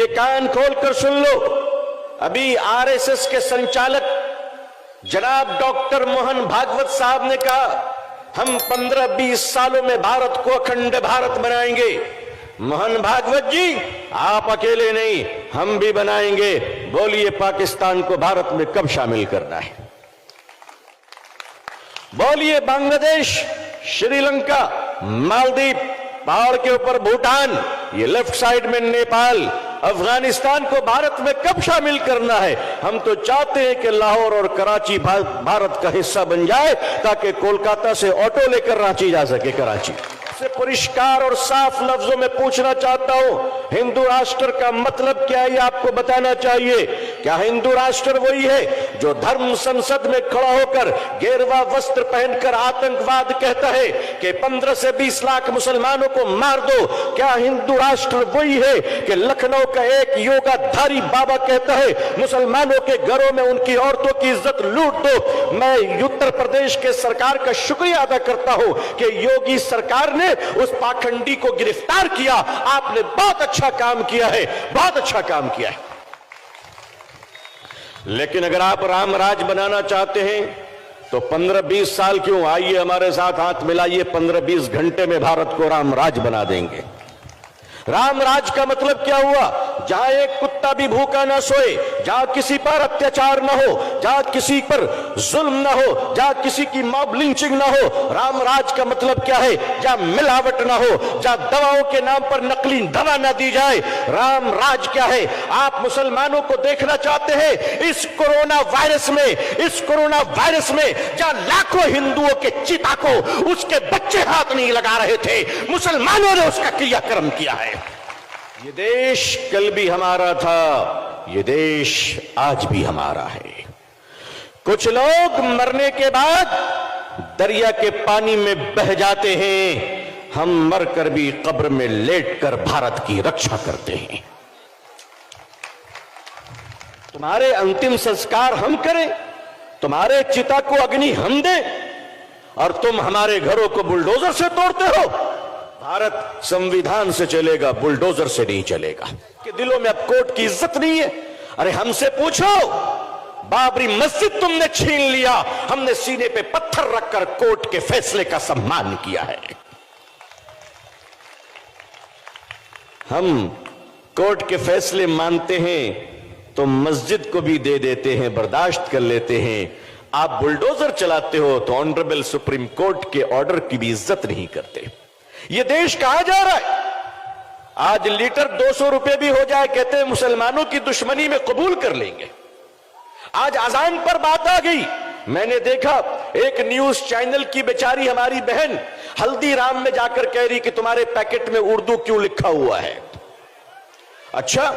ये कान खोलकर सुन लो, अभी आरएसएस के संचालक जनाब डॉक्टर मोहन भागवत साहब ने कहा हम 15-20 सालों में भारत को अखंड भारत बनाएंगे। मोहन भागवत जी, आप अकेले नहीं, हम भी बनाएंगे। बोलिए पाकिस्तान को भारत में कब शामिल करना है? बोलिए बांग्लादेश, श्रीलंका, मालदीव, पहाड़ के ऊपर भूटान, ये लेफ्ट साइड में नेपाल, अफगानिस्तान को भारत में कब शामिल करना है? हम तो चाहते हैं कि लाहौर और कराची भारत का हिस्सा बन जाए ताकि कोलकाता से ऑटो लेकर रांची जा सके। कराची से परिष्कार और साफ लफ्जों में पूछना चाहता हूं, हिंदू राष्ट्र का मतलब क्या है? आपको बताना चाहिए। क्या हिंदू राष्ट्र वही है जो धर्म संसद में खड़ा होकर गेरुआ वस्त्र पहनकर आतंकवाद कहता है कि 15 से 20 लाख मुसलमानों को मार दो? क्या हिंदू राष्ट्र वही है कि लखनऊ का एक योगाधारी बाबा कहता है मुसलमानों के घरों में उनकी औरतों की इज्जत लूट दो? मैं उत्तर प्रदेश के सरकार का शुक्रिया अदा करता हूं कि योगी सरकार ने उस पाखंडी को गिरफ्तार किया। आपने बहुत अच्छा काम किया है, बहुत अच्छा काम किया है। लेकिन अगर आप राम राज बनाना चाहते हैं तो 15-20 साल क्यों? आइए हमारे साथ हाथ मिलाइए, 15-20 घंटे में भारत को राम राज बना देंगे। राम राज का मतलब क्या हुआ? जहां एक कुत्ता भी भूखा ना सोए, जहां किसी पर अत्याचार ना हो, जहां किसी पर जुल्म ना हो, जहां किसी की मॉब लिंचिंग ना हो। राम राज का मतलब क्या है? जहां मिलावट ना हो, जहां दवाओं के नाम पर नकली दवा ना दी जाए। राम राज क्या है? आप मुसलमानों को देखना चाहते हैं इस कोरोना वायरस में, इस कोरोना वायरस में जहां लाखों हिंदुओं के चिता को उसके बच्चे हाथ नहीं लगा रहे थे, मुसलमानों ने उसका क्रियाक्रम किया है। ये देश कल भी हमारा था, ये देश आज भी हमारा है। कुछ लोग मरने के बाद दरिया के पानी में बह जाते हैं, हम मरकर भी कब्र में लेटकर भारत की रक्षा करते हैं। तुम्हारे अंतिम संस्कार हम करें, तुम्हारे चिता को अग्नि हम दें, और तुम हमारे घरों को बुलडोजर से तोड़ते हो। भारत संविधान से चलेगा, बुलडोजर से नहीं चलेगा। कि दिलों में अब कोर्ट की इज्जत नहीं है। अरे हमसे पूछो, बाबरी मस्जिद तुमने छीन लिया, हमने सीने पे पत्थर रखकर कोर्ट के फैसले का सम्मान किया है। हम कोर्ट के फैसले मानते हैं तो मस्जिद को भी दे देते हैं, बर्दाश्त कर लेते हैं। आप बुलडोजर चलाते हो तो ऑनरेबल सुप्रीम कोर्ट के ऑर्डर की भी इज्जत नहीं करते। ये देश कहां जा रहा है? आज लीटर 200 रुपए भी हो जाए, कहते हैं मुसलमानों की दुश्मनी में कबूल कर लेंगे। आज अजान पर बात आ गई। मैंने देखा एक न्यूज चैनल की बेचारी हमारी बहन हल्दीराम में जाकर कह रही कि तुम्हारे पैकेट में उर्दू क्यों लिखा हुआ है। अच्छा,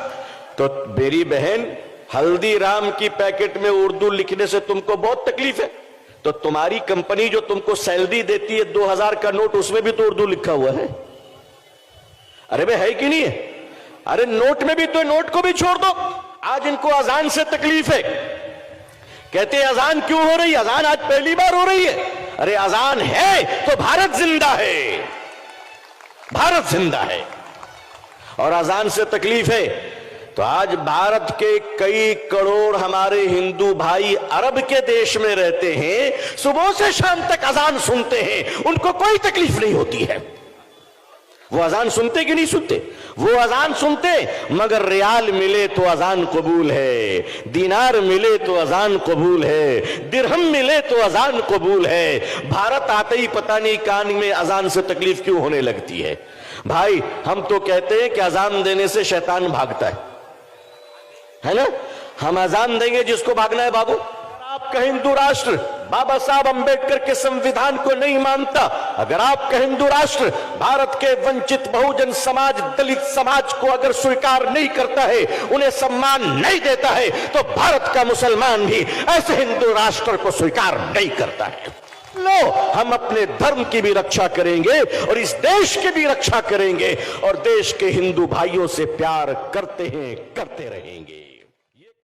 तो मेरी बहन, हल्दीराम की पैकेट में उर्दू लिखने से तुमको बहुत तकलीफ है, तो तुम्हारी कंपनी जो तुमको सैलरी देती है 2000 का नोट, उसमें भी तो उर्दू लिखा हुआ है। अरे भाई, है कि नहीं है? अरे नोट में भी तो, नोट को भी छोड़ दो। आज इनको अजान से तकलीफ है, कहते हैं अजान क्यों हो रही? अजान आज पहली बार हो रही है। अरे अजान है तो भारत जिंदा है, भारत जिंदा है। और अजान से तकलीफ है तो आज भारत के कई करोड़ हमारे हिंदू भाई अरब के देश में रहते हैं, सुबह से शाम तक अजान सुनते हैं, उनको कोई तकलीफ नहीं होती है। वो अजान सुनते कि नहीं सुनते? वो अजान सुनते, मगर रियाल मिले तो अजान कबूल है, दिनार मिले तो अजान कबूल है, दिरहम मिले तो अजान कबूल है। भारत आते ही पता नहीं कान में अजान से तकलीफ क्यों होने लगती है। भाई, हम तो कहते हैं कि अजान देने से शैतान भागता है ना? हम अजान देंगे जिसको भागना है भागो। आपका हिंदू राष्ट्र बाबा साहब अंबेडकर के संविधान को नहीं मानता, अगर आपका हिंदू राष्ट्र भारत के वंचित बहुजन समाज, दलित समाज को अगर स्वीकार नहीं करता है, उन्हें सम्मान नहीं देता है, तो भारत का मुसलमान भी ऐसे हिंदू राष्ट्र को स्वीकार नहीं करता है। लो, हम अपने धर्म की भी रक्षा करेंगे और इस देश की भी रक्षा करेंगे, और देश के हिंदू भाइयों से प्यार करते हैं, करते रहेंगे।